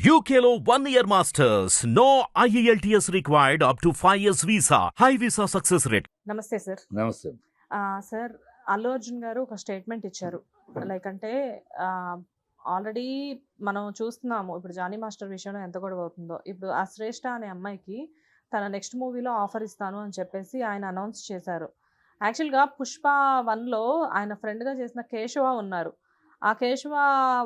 UKLO 1 year masters. No IELTS required up to 5 years visa. High visa success rate. నమస్తే sir. నమస్తే. Sir, Allu Arjun గారు ఒక statement ఇచ్చారు. Like అంటే ఆల్రెడీ మనం చూస్తున్నాము ఇప్పుడు జానీ మాస్టర్ విషయంలో ఎంత గొడవ అవుతుందో. ఇప్పుడు ఆ శ్రేష్ఠ అనే అమ్మాయికి తన నెక్స్ట్ మూవీలో ఆఫర్ ఇస్తాను అని చెప్పేసి ఆయన అనౌన్స్ చేశారు. యాక్చువల్గా పుష్ప 1లో ఆయన ఫ్రెండ్గా చేసిన కేశవ ఉన్నారు. ఆ కేశవ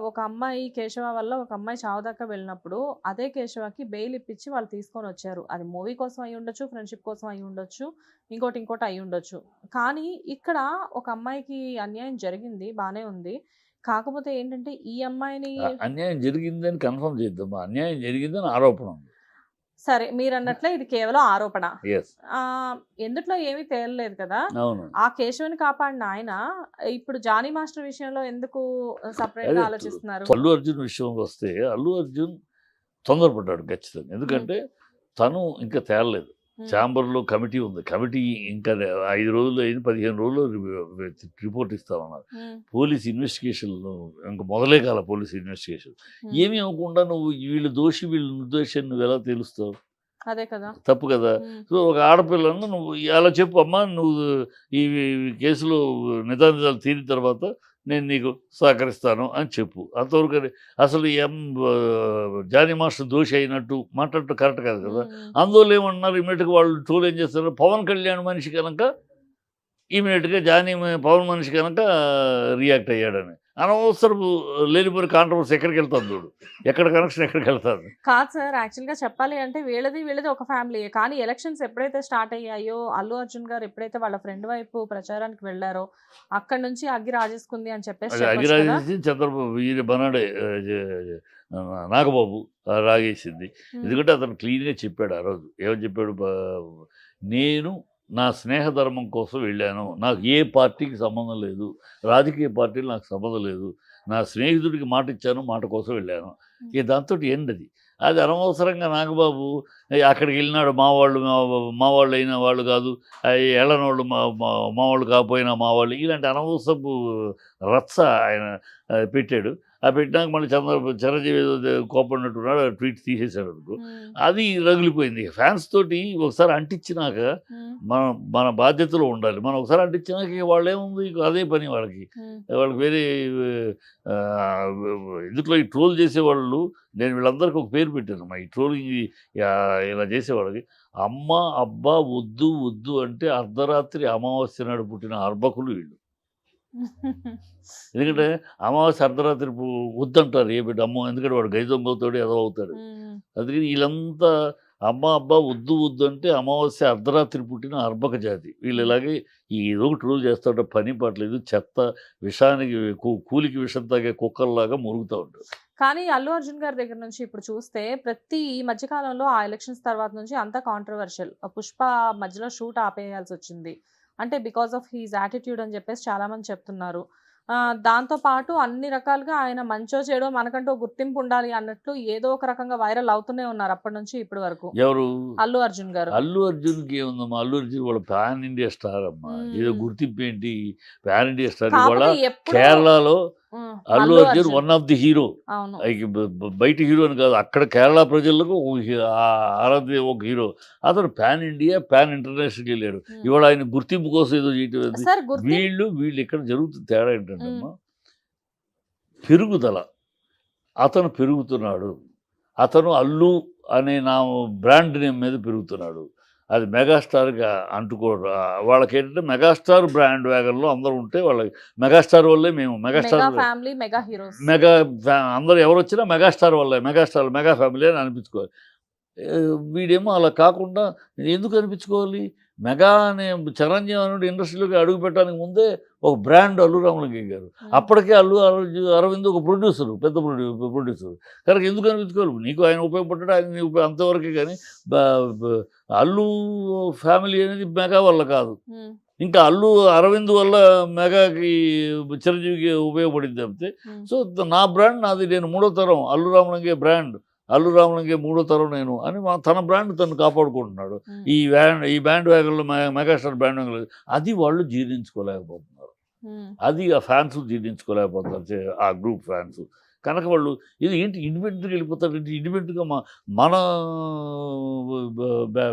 ఒక అమ్మాయి కేశవ వల్ల ఒక అమ్మాయి చావుదాకా వెళ్ళినప్పుడు అదే కేశవకి బెయిల్ ఇప్పించి వాళ్ళు తీసుకొని వచ్చారు. అది మూవీ కోసం అయి ఉండొచ్చు, ఫ్రెండ్షిప్ కోసం అయి ఉండొచ్చు, ఇంకోటి అయి ఉండొచ్చు. కానీ ఇక్కడ ఒక అమ్మాయికి అన్యాయం జరిగింది, బాగానే ఉంది. కాకపోతే ఏంటంటే ఈ అమ్మాయిని అన్యాయం జరిగిందని కన్ఫర్మ్ చేద్దాం. అన్యాయం జరిగిందని ఆరోపణ ఉంది. సరే, మీరు అన్నట్లే ఇది కేవలం ఆరోపణ. Yes. ఎందుట్లో ఏమీ తేలలేదు కదా. అవును. ఆ కేశవుని కాపాడిన ఆయన ఇప్పుడు జానీ మాస్టర్ విషయంలో ఎందుకు సపరేట్ గా ఆలోచిస్తున్నారు? అల్లు అర్జున్ విషయంకి వస్తే అల్లు అర్జున్ తొందరపడ్డాడు ఖచ్చితంగా. ఎందుకంటే తను ఇంకా తేలలేదు. ఛాంబర్లో కమిటీ ఉంది. కమిటీ ఇంకా 5 రోజులు అయింది, 15 రోజులు రిపోర్ట్ ఇస్తామన్నారు. పోలీస్ ఇన్వెస్టిగేషన్ ఇంకా మొదలే కాల పోలీస్ ఇన్వెస్టిగేషన్. ఏమీ అవ్వకుండా నువ్వు వీళ్ళు దోషి వీళ్ళు నిర్దోషి నువ్వు ఎలా తెలుస్తావు? అదే కదా, తప్పు కదా. సో ఒక ఆడపిల్లను నువ్వు అలా చెప్పు, అమ్మా నువ్వు ఈ కేసులో నిజాలు తీరిన తర్వాత నేను నీకు సహకరిస్తాను అని చెప్పు. అంతవరకు అసలు జానీ మాస్టర్ దోషి అయినట్టు మాట్లాడటం కరెక్ట్ కాదు కదా. అందువల్ల ఏమన్నారు, ఇమీడియట్గా వాళ్ళు ట్రోల్ ఏం చేస్తారు, పవన్ కళ్యాణ్ మనిషి కనుక ఇమీడియట్గా పవన్ మనిషి కనుక రియాక్ట్ అయ్యాడని. అనవసరపు లేనిపోయిన కాంట్రవర్సీ ఎక్కడికి వెళ్తాను చూడు, ఎక్కడ కనెక్షన్ ఎక్కడికి వెళ్తాను కాదు సార్. యాక్చువల్గా చెప్పాలి అంటే వీళ్ళది ఒక ఫ్యామిలీ. కానీ ఎలక్షన్స్ ఎప్పుడైతే స్టార్ట్ అయ్యాయో అల్లు అర్జున్ గారు ఎప్పుడైతే వాళ్ళ ఫ్రెండ్ వైపు ప్రచారానికి వెళ్ళారో అక్కడ నుంచి అగ్గి రాజేసుకుంది అని చెప్పేసి అగిరాజేసి చంద్రబాబు వీరి బనాడే నాగబాబు రాగేసింది. ఎందుకంటే అతను క్లీన్గా చెప్పాడు ఆ రోజు. ఏమని చెప్పాడు, నేను నా స్నేహధర్మం కోసం వెళ్ళాను, నాకు ఏ పార్టీకి సంబంధం లేదు, రాజకీయ పార్టీలు నాకు సంబంధం లేదు, నా స్నేహితుడికి మాట ఇచ్చాను, మాట కోసం వెళ్ళాను. ఇక దాంతో ఎండది. అది అనవసరంగా నాగబాబు అక్కడికి వెళ్ళినాడు, మా వాళ్ళు అయిన వాళ్ళు కాదు, ఎళ్ళనోళ్ళు మా వాళ్ళు కాకపోయినా మా వాళ్ళు, ఇలాంటి అనవసరపు రచ్చ ఆయన పెట్టాడు. ఆ పెట్టినాక మళ్ళీ చిరంజీవి ఏదో కోపడినట్టున్నాడు, ట్వీట్ తీసేశాడు అనుకో. అది రగిలిపోయింది. ఫ్యాన్స్ తోటి ఒకసారి అంటించినాక మన బాధ్యతలో ఉండాలి. మనం ఒకసారి అంటించినాక వాళ్ళు ఏముంది, అదే పని వాళ్ళకి వేరే ఎందుట్లో ఈ ట్రోల్ చేసేవాళ్ళు. నేను వీళ్ళందరికీ ఒక పేరు పెట్టాను, ఈ ట్రోలింగ్ ఇలా చేసేవాళ్ళకి అమ్మ అబ్బా వద్దు వద్దు అంటే అర్ధరాత్రి అమావాస్య నాడు పుట్టిన అర్భకులు వీళ్ళు. ఎందుకంటే అమావాస్య అర్ధరాత్రి వద్దంటారు ఏ బిడ్డ అమ్మ, ఎందుకంటే వాడు గైజంబవుతాడు ఏదో అవుతాడు. అందుకని వీళ్ళంతా అమ్మ అబ్బా వద్దు వద్దు అంటే అమావాస్య అర్ధరాత్రి పుట్టిన అర్భక జాతి వీళ్ళు. ఇలాగే ఏదో ఒకటి రోజు చేస్తాడు, పని పట్టలేదు, చెత్త విషానికి కూలికి విషం తాగే కుక్కర్లాగా మురుగుతూ ఉంటాడు. కానీ అల్లు అర్జున్ గారి దగ్గర నుంచి ఇప్పుడు చూస్తే ప్రతి ఈ మధ్యకాలంలో ఆ ఎలక్షన్స్ తర్వాత నుంచి అంతా కాంట్రవర్షియల్. పుష్ప మధ్యలో షూట్ ఆపేయాల్సి వచ్చింది అంటే బికాస్ ఆఫ్ హీజ్ యాటిట్యూడ్ అని చెప్పేసి చాలామంది చెప్తున్నారు. దాంతోపాటు అన్ని రకాలుగా ఆయన మంచో చెడో మనకంటూ గుర్తింపు ఉండాలి అన్నట్లు ఏదో ఒక రకంగా వైరల్ అవుతూనే ఉన్నారు అప్పటి నుంచి ఇప్పటి వరకు. ఎవరు? అల్లు అర్జున్ గారు. అల్లు అర్జున్కి ఏముందమ్మా, అల్లు అర్జున్ వాళ్ళ పాన్ ఇండియా స్టార్ అమ్మా. ఏదో గుర్తింపు ఏంటి, పాన్ ఇండియా స్టార్. వాళ్ళ కేరళలో Allu Arjun one of the hero. బయట హీరో అని కాదు, అక్కడ కేరళ ప్రజలకు ఆరాధ్య ఒక హీరో. అతను పాన్ ఇండియా పాన్ ఇంటర్నేషనల్కి వెళ్ళాడు. ఇవాళ ఆయన గుర్తింపు కోసం ఏదో చేయటం. వీళ్ళు ఇక్కడ జరుగుతుంది తేడా ఏంటంటే పెరుగుదల. అతను పెరుగుతున్నాడు, అతను అల్లు అనే నా బ్రాండ్ నేమ్ మీద పెరుగుతున్నాడు. అది మెగాస్టార్గా అంటుకోడు. వాళ్ళకి ఏంటంటే మెగాస్టార్ బ్రాండ్ వ్యాగన్లో అందరూ ఉంటే వాళ్ళకి మెగాస్టార్ వల్లే మేము మెగాస్టార్ అందరూ ఎవరు వచ్చినా మెగాస్టార్ వల్లే మెగా ఫ్యామిలీ అని అనిపించుకోవాలి. వీడేమో అలా కాకుండా ఎందుకు అనిపించుకోవాలి? మెగా అనే చిరంజీవి అనుడు ఇండస్ట్రీలోకి అడుగు పెట్టడానికి ముందే ఒక బ్రాండ్ అల్లు రామలింగయ్య గారు. అప్పటికే అరవింద్ ఒక ప్రొడ్యూసరు, పెద్ద ప్రొడ్యూసరు కనుక ఎందుకు అనిపించుకోవాలి? నీకు ఆయన ఉపయోగపడ్డాడు, ఆయన నీకు అంతవరకే. కానీ అల్లు ఫ్యామిలీ అనేది మెగా వల్ల కాదు, ఇంకా అల్లు అరవింద్ వల్ల మెగాకి చిరంజీవికి ఉపయోగపడింది అంతే. సో నా బ్రాండ్ నాది, నేను 3వ తరం అల్లు రామలింగయ్య బ్రాండ్, అల్లు రామలింగయ్య 3వ తరం నేను అని తన బ్రాండ్ తను కాపాడుకుంటున్నాడు. ఈ బ్యాండ్ వ్యాగన్లో మెగాస్టార్ బ్రాండ్ వ్యాగన్ అది వాళ్ళు జీర్ణించుకోలేకపోతున్నారు. అది ఆ ఫ్యాన్స్ జీర్ణించుకోలేకపోతున్నారు, ఆ గ్రూప్ ఫ్యాన్స్. కనుక వాళ్ళు ఇది ఏంటి ఇండిపెండెంట్గా వెళ్ళిపోతారు, ఇండిపెండెంట్గా మన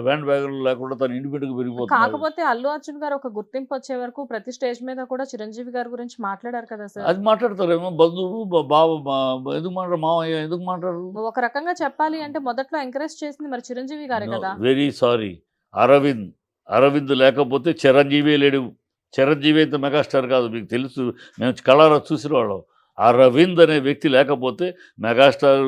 బ్యాండ్ బ్యాగులు లేకుండా తను ఇండిపెండెంట్గా పెరిగిపోతుంది. కాకపోతే అల్లు అర్జున్ గారు ఒక గుర్తింపు వచ్చే వరకు ప్రతి స్టేజ్ మీద కూడా చిరంజీవి గారి గురించి మాట్లాడారు కదా సార్. అది మాట్లాడతారేమో బంధువులు బావ ఎందుకు మాట్లాడరు, మావయ్య ఎందుకు మాట్లాడరు? ఒక రకంగా చెప్పాలి అంటే మొదట్లో ఎంకరేజ్ చేసింది మరి చిరంజీవి గారే కదా. వెరీ సారీ, అరవింద్ లేకపోతే చిరంజీవి లేడు. చిరంజీవి అయితే మెగాస్టార్ కాదు, మీకు తెలుసు, మేము కళారా చూసిన వాళ్ళం. అరవింద్ అనే వ్యక్తి లేకపోతే మెగాస్టార్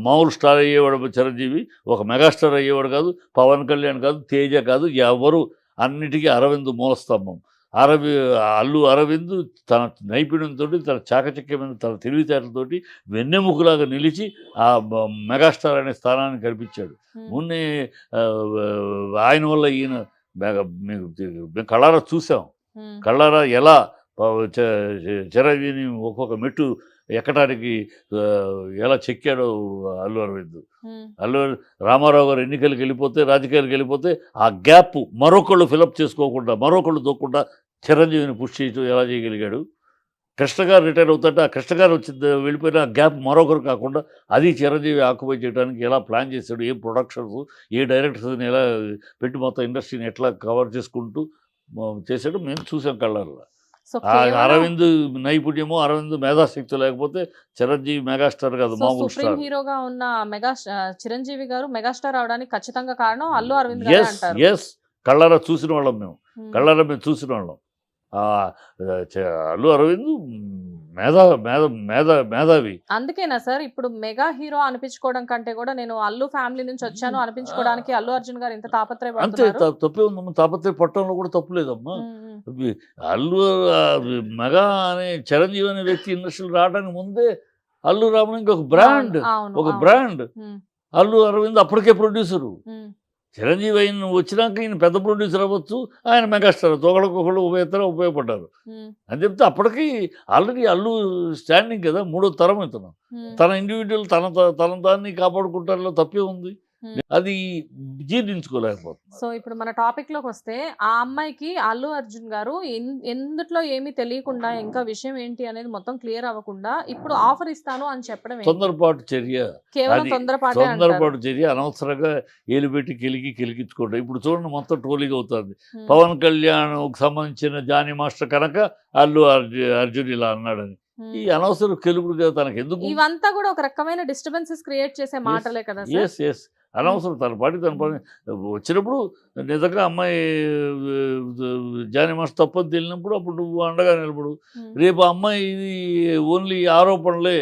మామూలు స్టార్ అయ్యేవాడు చిరంజీవి, ఒక మెగాస్టార్ అయ్యేవాడు కాదు. పవన్ కళ్యాణ్ కాదు, తేజ కాదు, ఎవరు, అన్నిటికీ అరవింద్ మూలస్తంభం. అల్లు అరవింద్ తన నైపుణ్యంతో, తన చాకచక్యమైన తన తెలివితేటలతోటి వెన్నెముకలాగా నిలిచి ఆ మెగాస్టార్ అనే స్థానాన్ని కల్పించాడు. మొన్నే ఆయన వల్ల ఈయన మేము కళ్ళారా చూసాం, కళ్ళారా ఎలా చిరంజీవిని ఒక్కొక్క మెట్టు ఎక్కడానికి ఎలా చెక్కాడో అల్లు అరవింద్. రామారావు గారు ఎన్నికలకు వెళ్ళిపోతే, రాజకీయాలకు వెళ్ళిపోతే ఆ గ్యాప్ మరొకళ్ళు ఫిలప్ చేసుకోకుండా, మరొకళ్ళు దొక్కకుండా చిరంజీవిని పుష్ చేయటం ఎలా చేయగలిగాడు. కృష్ణ గారు రిటైర్ అవుతుంటే ఆ కృష్ణ గారు వచ్చి వెళ్ళిపోయిన ఆ గ్యాప్ మరొకరు కాకుండా అది చిరంజీవి ఆక్యుపై చేయడానికి ఎలా ప్లాన్ చేశాడు, ఏ ప్రొడక్షన్స్, ఏ డైరెక్టర్స్ని ఎలా పెట్టి మొత్తం ఇండస్ట్రీని ఎట్లా కవర్ చేసుకుంటూ చేశాడు మేము చూసాం కళ్ళారా. అరవింద్ నైపుణ్యము, అరవింద్ మేధాశక్తి లేకపోతే చిరంజీవి మెగాస్టార్ కాదు, మామూలు స్టార్. హీరోగా ఉన్న చిరంజీవి గారు మెగాస్టార్ అవడానికి ఖచ్చితంగా కారణం అల్లు అరవింద్ గారు అంటారు. ఎస్, కళ్ళారా చూసిన వాళ్ళం మేము, కళ్ళారా మేము చూసిన వాళ్ళం. అల్లు అరవింద్ మేధావి. అందుకేనా సార్ ఇప్పుడు మెగా హీరో అనిపించుకోవడం కంటే కూడా నేను అల్లు ఫ్యామిలీ నుంచి వచ్చాను అనిపించుకోవడానికి అల్లు అర్జున్ గారు ఇంత తాపత్రయపడుతున్నారు? అంతే, తప్పే ఉందమ్మా, తాపత్రయపడటంలో కూడా తప్పు లేదమ్మా. అల్లు మెగా అనే చిరంజీవి అనే వ్యక్తి ఇండస్ట్రీలో రావడానికి ముందే అల్లు రామన్ ఇంకొక బ్రాండ్. అల్లు అరవింద్ అప్పటికే ప్రొడ్యూసరు. చిరంజీవి అయిన వచ్చినాక ఈయన పెద్ద ప్రొడ్యూసర్ అవ్వచ్చు, ఆయన మెగాస్టార్, ఒకళ్ళకొకళ్ళు ఉపయోగపడ్డారు అని చెప్తే అప్పటికి ఆల్రెడీ అల్లు స్టాండింగ్ కదా, మూడో తరం ఇతను. తన ఇండివిజువల్ తన దాన్ని కాపాడుకుంటారులో తప్పే ఉంది, అది జీర్ణించుకోలేకపోతుంది. సో ఇప్పుడు మన టాపిక్ లోకి వస్తే ఆ అమ్మాయికి అల్లు అర్జున్ గారు ఎందుట్లో ఏమీ తెలియకుండా ఇంకా విషయం ఏంటి అనేది మొత్తం క్లియర్ అవ్వకుండా ఇప్పుడు ఆఫర్ ఇస్తాను అని చెప్పడం తొందరపాటు చర్య, కేవలం తొందరపాటు చర్య. అనవసరంగా ఏలు పెట్టి కెలిగించుకోవడం. ఇప్పుడు చూడండి మొత్తం ట్రోలింగ్ అవుతుంది. పవన్ కళ్యాణ్ సంబంధించిన జానీ మాస్టర్ కనుక అల్లు అర్జున్ ఇలా అన్నాడని, ఈ అనవసరం కెలుపుడు తనకు ఎందుకు? ఇవంతా కూడా ఒక రకమైన డిస్టర్బెన్సెస్ క్రియేట్ చేసే మాటలే కదా. ఎస్, అనవసరం. తన పని వచ్చినప్పుడు నిజంగా అమ్మాయి జానీ మాస్టర్ తప్పని తెలిసినప్పుడు అప్పుడు నువ్వు అండగా నిలబడు. రేపు అమ్మాయి ఇది ఓన్లీ ఆరోపణలే,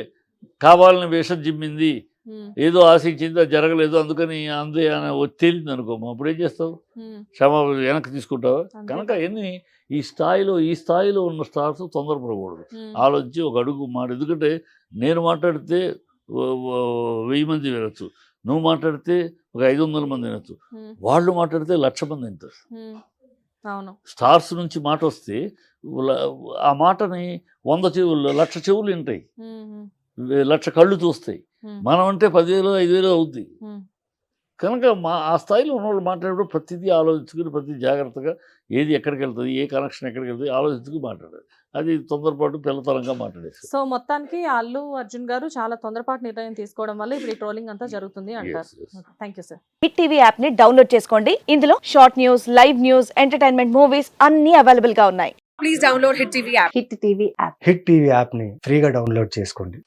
కావాలని వేషం జిమ్మింది, ఏదో ఆశించింది, అది జరగలేదు, అందుకని తేలింది అనుకోమా, అప్పుడు ఏం చేస్తావు? క్షమాపణ వెనక్కి తీసుకుంటావా? కనుక ఈ స్థాయిలో ఉన్న స్టార్స్ తొందరపడకూడదు, ఆలోచించి ఒక అడుగు ఎందుకంటే నేను మాట్లాడితే 1000 మంది వినొచ్చు, నువ్వు మాట్లాడితే ఒక 500 మంది వినొచ్చు, వాళ్ళు మాట్లాడితే 1,00,000 మంది వింటారు. స్టార్స్ నుంచి మాట వస్తే ఆ మాటని 100 చెవులు 1,00,000 చెవులు వింటాయి, 1,00,000 కళ్ళు చూస్తాయి. మనం అంటే 10,000 5,000 అవుద్ది. కనుక ఆ స్థాయిలో ఉన్నవాళ్ళు మాట్లాడేటప్పుడు ప్రతిదీ ఆలోచించుకుని, ప్రతి జాగ్రత్తగా ఏది ఎక్కడికి వెళ్తుంది, ఏ కనెక్షన్ ఎక్కడికి వెళ్తుంది ఆలోచించుకుని మాట్లాడాలి. అది తొందరపాటు పిల్లతనంగా మాట్లాడేది. సో మొత్తానికి అల్లు అర్జున్ గారు చాలా తొందరపాటు నిర్ణయం తీసుకోవడం వల్ల ఇప్పుడు ఈ ట్రోలింగ్ అంతా జరుగుతుంది అంటారు. Thank you sir. Hit TV app ని డౌన్లోడ్ చేసుకోండి. ఇందులో short news, live news, entertainment movies అన్ని అవైలబుల్ గా ఉన్నాయి. Please download hit TV app. Hit TV app hit TV app ని ఫ్రీగా డౌన్లోడ్ చేసుకోండి.